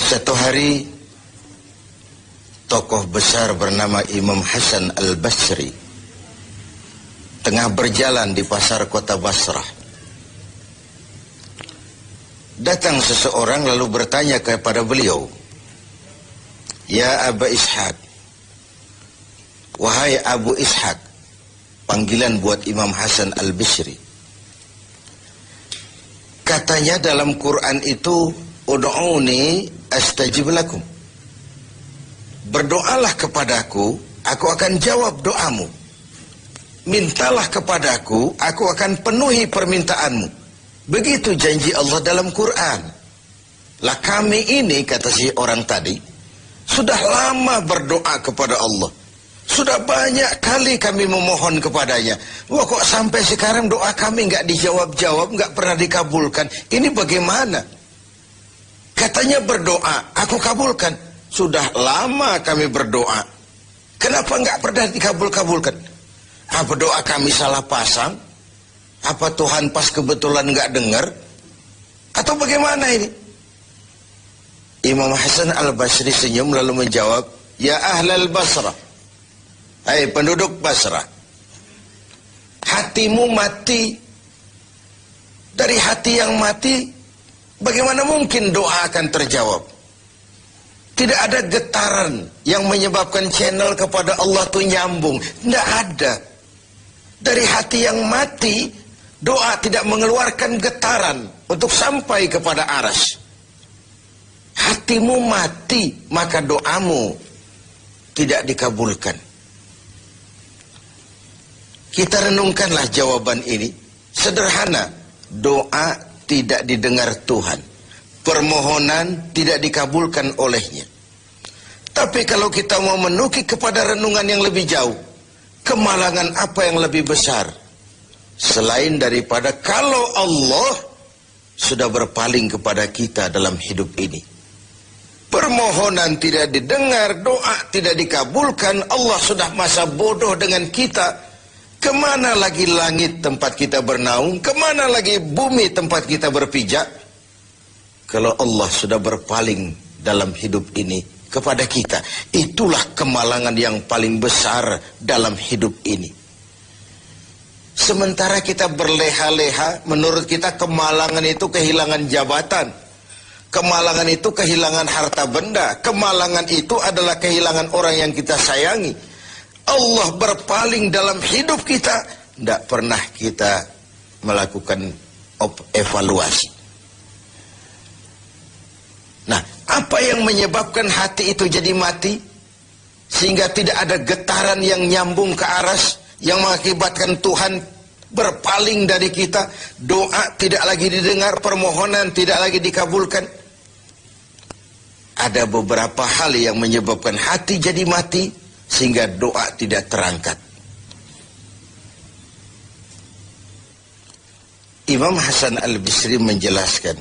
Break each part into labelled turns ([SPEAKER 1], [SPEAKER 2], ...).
[SPEAKER 1] Satu hari tokoh besar bernama Imam Hasan Al-Basri tengah berjalan di pasar kota Basrah. Datang seseorang lalu bertanya kepada beliau, "Ya Aba Ishaq," wahai Abu Ishaq, panggilan buat Imam Hasan Al-Basri. Katanya dalam Quran itu, "Ud'uni astajib lakum." Berdoalah kepadaku, aku akan jawab doamu. Mintalah kepadaku, aku akan penuhi permintaanmu. Begitu janji Allah dalam Quran. Lah kami ini, kata si orang tadi, sudah lama berdoa kepada Allah. Sudah banyak kali kami memohon kepadanya. Wah, kok sampai sekarang doa kami nggak dijawab-jawab, nggak pernah dikabulkan. Ini bagaimana? Katanya berdoa, aku kabulkan. Sudah lama kami berdoa. Kenapa nggak pernah dikabul-kabulkan? Apa doa kami salah pasang? Apa Tuhan pas kebetulan nggak dengar? Atau bagaimana ini? Imam Hasan Al-Basri senyum lalu menjawab, "Ya ahlal Basrah, hai penduduk Basrah, hatimu mati. Dari hati yang mati, bagaimana mungkin doa akan terjawab? Tidak ada getaran yang menyebabkan channel kepada Allah itu nyambung. Tidak ada. Dari hati yang mati, doa tidak mengeluarkan getaran untuk sampai kepada aras. Hatimu mati, maka doamu tidak dikabulkan." Kita renungkanlah jawaban ini. Sederhana, doa tidak didengar Tuhan. Permohonan tidak dikabulkan olehnya. Tapi kalau kita mau menukik kepada renungan yang lebih jauh, kemalangan apa yang lebih besar? Selain daripada kalau Allah sudah berpaling kepada kita dalam hidup ini. Permohonan tidak didengar, doa tidak dikabulkan, Allah sudah masa bodoh dengan kita. Kemana lagi langit tempat kita bernaung? Kemana lagi bumi tempat kita berpijak? Kalau Allah sudah berpaling dalam hidup ini kepada kita, itulah kemalangan yang paling besar dalam hidup ini. Sementara kita berleha-leha, menurut kita kemalangan itu kehilangan jabatan. Kemalangan itu kehilangan harta benda. Kemalangan itu adalah kehilangan orang yang kita sayangi. Allah berpaling dalam hidup kita, tidak pernah kita melakukan evaluasi. Nah, apa yang menyebabkan hati itu jadi mati? Sehingga tidak ada getaran yang nyambung ke aras, yang mengakibatkan Tuhan berpaling dari kita. Doa tidak lagi didengar, permohonan tidak lagi dikabulkan. Ada beberapa hal yang menyebabkan hati jadi mati, sehingga doa tidak terangkat. Imam Hasan Al-Basri menjelaskan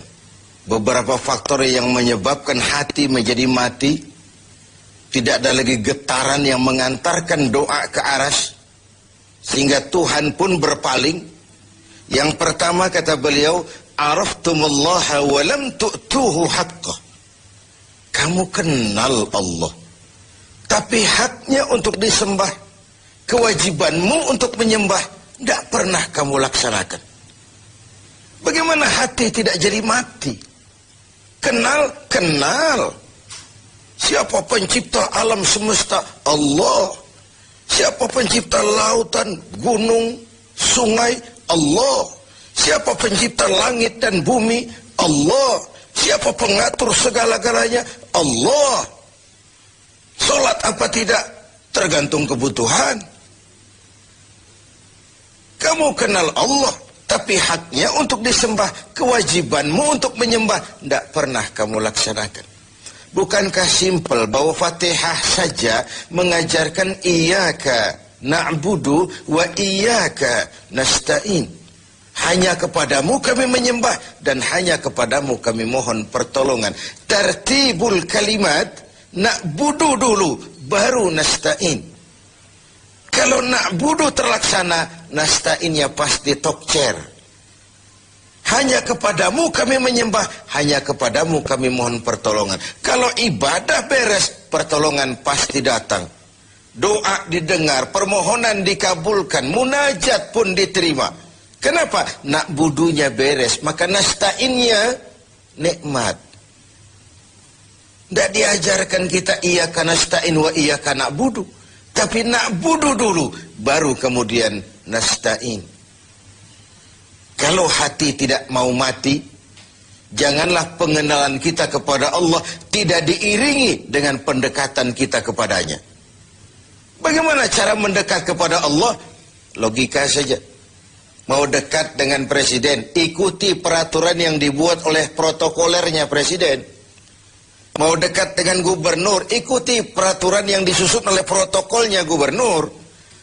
[SPEAKER 1] beberapa faktor yang menyebabkan hati menjadi mati. Tidak ada lagi getaran yang mengantarkan doa ke aras, sehingga Tuhan pun berpaling. Yang pertama kata beliau, "Araftumullaha wa lam tu'tuhu haqqah." Kamu kenal Allah, tapi haknya untuk disembah, kewajibanmu untuk menyembah, tidak pernah kamu laksanakan. Bagaimana hati tidak jadi mati? Kenal. Siapa pencipta alam semesta? Allah. Siapa pencipta lautan, gunung, sungai? Allah. Siapa pencipta langit dan bumi? Allah. Siapa pengatur segala-galanya? Allah. Sholat apa tidak? Tergantung kebutuhan. Kamu kenal Allah, tapi haknya untuk disembah, kewajibanmu untuk menyembah, tidak pernah kamu laksanakan. Bukankah simpel bahwa Fatihah saja mengajarkan iyyaka na'budu wa iyyaka nasta'in? Hanya kepadamu kami menyembah dan hanya kepadamu kami mohon pertolongan. Tertibul kalimat, na'budu dulu, baru nasta'in. Kalau na'budu terlaksana, nasta'innya pasti tokcer. Hanya kepadamu kami menyembah, hanya kepadamu kami mohon pertolongan. Kalau ibadah beres, pertolongan pasti datang. Doa didengar, permohonan dikabulkan, munajat pun diterima. Kenapa? Nak budunya beres, maka nasta'innya nikmat. Tidak diajarkan kita iyyaka nasta'in wa iyyaka na'budu. Tapi na'budu dulu, baru kemudian nasta'in. Kalau hati tidak mau mati, janganlah pengenalan kita kepada Allah tidak diiringi dengan pendekatan kita kepadanya. Bagaimana cara mendekat kepada Allah? Logika saja. Mau dekat dengan presiden, ikuti peraturan yang dibuat oleh protokolernya presiden. Mau dekat dengan gubernur, ikuti peraturan yang disusun oleh protokolnya gubernur.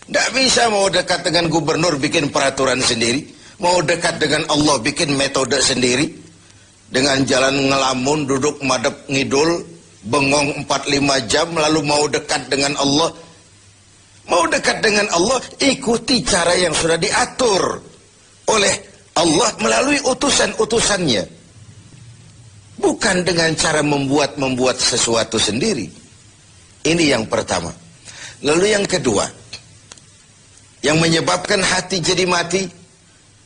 [SPEAKER 1] Tidak bisa mau dekat dengan gubernur bikin peraturan sendiri. Mau dekat dengan Allah bikin metode sendiri. Dengan jalan ngelamun, duduk madep ngidul, bengong 4-5 jam, lalu mau dekat dengan Allah. Mau dekat dengan Allah, ikuti cara yang sudah diatur oleh Allah melalui utusan-utusannya. Bukan dengan cara membuat sesuatu sendiri. Ini yang pertama. Lalu yang kedua, yang menyebabkan hati jadi mati,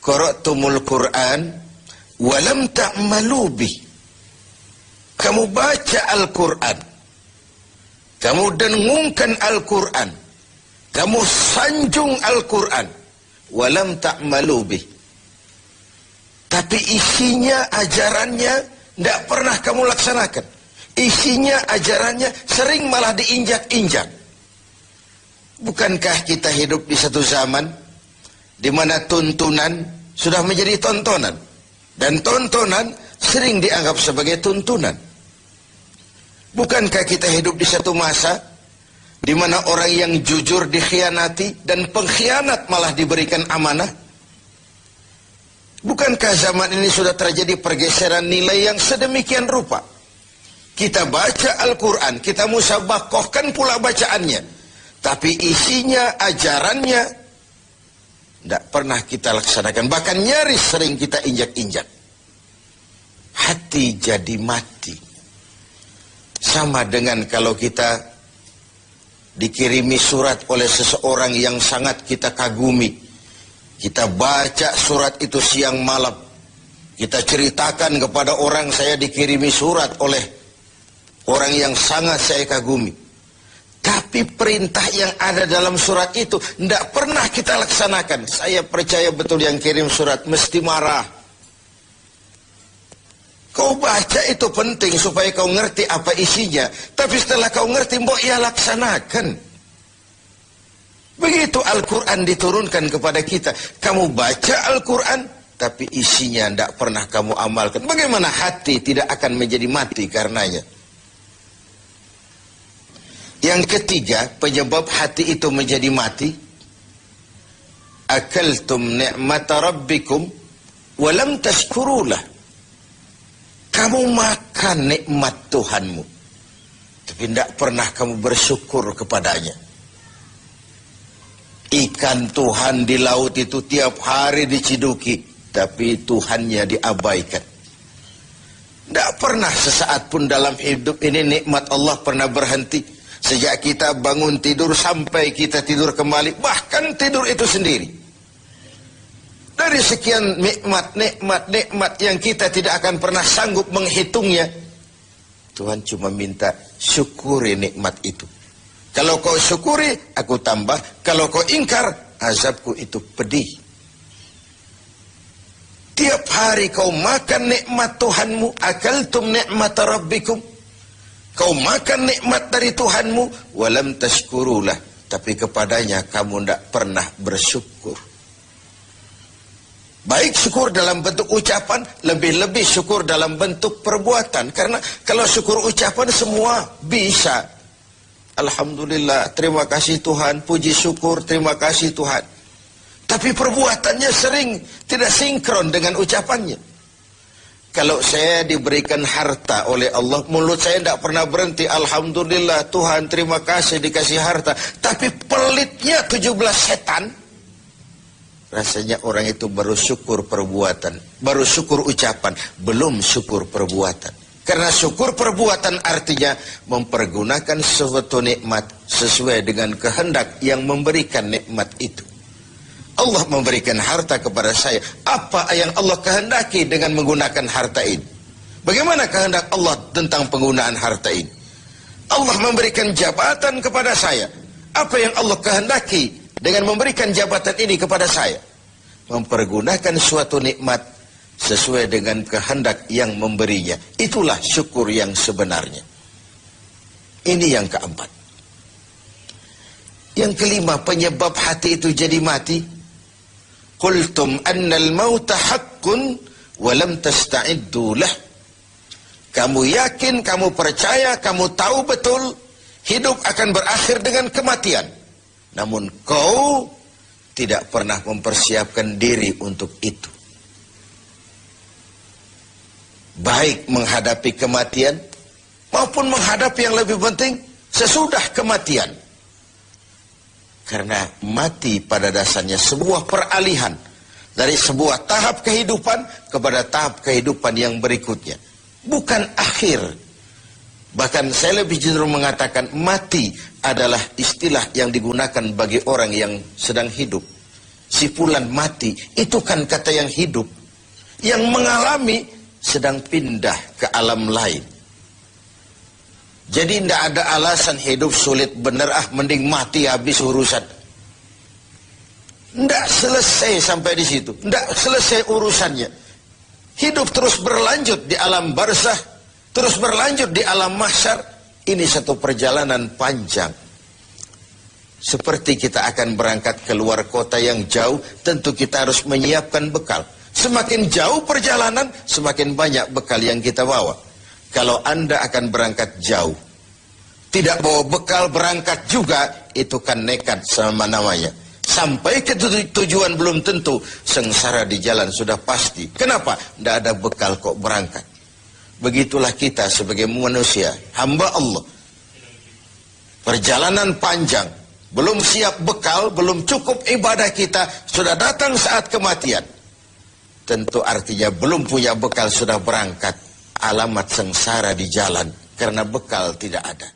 [SPEAKER 1] qara'tumul Qur'an walam ta'malu bih. Kamu baca Al-Quran, kamu dengungkan Al-Quran, kamu sanjung Al-Quran, walam ta'malu bih. Tapi isinya, ajarannya tidak pernah kamu laksanakan. Isinya, ajarannya sering malah diinjak-injak. Bukankah kita hidup di satu zaman di mana tuntunan sudah menjadi tontonan, dan tontonan sering dianggap sebagai tuntunan? Bukankah kita hidup di satu masa di mana orang yang jujur dikhianati dan pengkhianat malah diberikan amanah? Bukankah zaman ini sudah terjadi pergeseran nilai yang sedemikian rupa? Kita baca Al-Quran, kita musabakohkan pula bacaannya, tapi isinya, ajarannya tidak pernah kita laksanakan. Bahkan nyaris sering kita injak-injak. Hati jadi mati. Sama dengan kalau kita dikirimi surat oleh seseorang yang sangat kita kagumi. Kita baca surat itu siang malam. Kita ceritakan kepada orang, saya dikirimi surat oleh orang yang sangat saya kagumi. Tapi perintah yang ada dalam surat itu tidak pernah kita laksanakan. Saya percaya betul yang kirim surat mesti marah. Kau baca itu penting supaya kau ngerti apa isinya. Tapi setelah kau ngerti, mbok ya laksanakan. Begitu Al-Quran diturunkan kepada kita. Kamu baca Al-Quran, tapi isinya tidak pernah kamu amalkan. Bagaimana hati tidak akan menjadi mati karenanya? Yang ketiga, penyebab hati itu menjadi mati, akaltum ni'mata rabbikum walam tashkurulah. Kamu makan nikmat Tuhanmu, tapi tidak pernah kamu bersyukur kepadanya. Ikan Tuhan di laut itu tiap hari diciduki, tapi Tuhannya diabaikan. Tidak pernah sesaat pun dalam hidup ini nikmat Allah pernah berhenti. Sejak kita bangun tidur sampai kita tidur kembali, bahkan tidur itu sendiri. Dari sekian nikmat yang kita tidak akan pernah sanggup menghitungnya, Tuhan cuma minta syukuri nikmat itu. Kalau kau syukuri, aku tambah. Kalau kau ingkar, azabku itu pedih. Tiap hari kau makan nikmat Tuhanmu, akaltum ni'mata rabbikum. Kau makan nikmat dari Tuhanmu, walam tashkurulah, tapi kepadanya kamu tidak pernah bersyukur. Baik syukur dalam bentuk ucapan, lebih-lebih syukur dalam bentuk perbuatan. Karena kalau syukur ucapan semua bisa. Alhamdulillah, terima kasih Tuhan, puji syukur, terima kasih Tuhan. Tapi perbuatannya sering tidak sinkron dengan ucapannya. Kalau saya diberikan harta oleh Allah, mulut saya tidak pernah berhenti. Alhamdulillah Tuhan, terima kasih dikasih harta. Tapi pelitnya 17 setan. rasanya orang itu baru syukur perbuatan, baru syukur ucapan, belum syukur perbuatan. Karena syukur perbuatan artinya mempergunakan suatu nikmat sesuai dengan kehendak yang memberikan nikmat itu. Allah memberikan harta kepada saya. Apa yang Allah kehendaki dengan menggunakan harta ini? Bagaimana kehendak Allah tentang penggunaan harta ini? Allah memberikan jabatan kepada saya. Apa yang Allah kehendaki dengan memberikan jabatan ini kepada saya? Mempergunakan suatu nikmat sesuai dengan kehendak yang memberinya. Itulah syukur yang sebenarnya. Ini yang keempat. Yang kelima, penyebab hati itu jadi mati. Qultum annal mauta haqqun wa lam tasta'iddu lah. Kamu yakin, kamu percaya, kamu tahu betul hidup akan berakhir dengan kematian. Namun kau tidak pernah mempersiapkan diri untuk itu. Baik menghadapi kematian maupun menghadapi yang lebih penting sesudah kematian. Karena mati pada dasarnya sebuah peralihan dari sebuah tahap kehidupan kepada tahap kehidupan yang berikutnya. Bukan akhir. Bahkan saya lebih cenderung mengatakan mati adalah istilah yang digunakan bagi orang yang sedang hidup. Sipulan mati, itu kan kata yang hidup. Yang mengalami sedang pindah ke alam lain. Jadi tidak ada alasan hidup sulit bener, mending mati habis urusan. Tidak selesai sampai di situ. Tidak selesai urusannya. Hidup terus berlanjut di alam barzah, terus berlanjut di alam mahsyar. Ini satu perjalanan panjang. Seperti kita akan berangkat keluar kota yang jauh, tentu kita harus menyiapkan bekal. Semakin jauh perjalanan, semakin banyak bekal yang kita bawa. Kalau Anda akan berangkat jauh, tidak bawa bekal berangkat juga, itu kan nekat sama namanya. Sampai ke tujuan belum tentu, sengsara di jalan sudah pasti. Kenapa? Tidak ada bekal kok berangkat. Begitulah kita sebagai manusia, hamba Allah. Perjalanan panjang, belum siap bekal, belum cukup ibadah kita, sudah datang saat kematian. Tentu artinya belum punya bekal sudah berangkat. Alamat sengsara di jalan karena bekal tidak ada.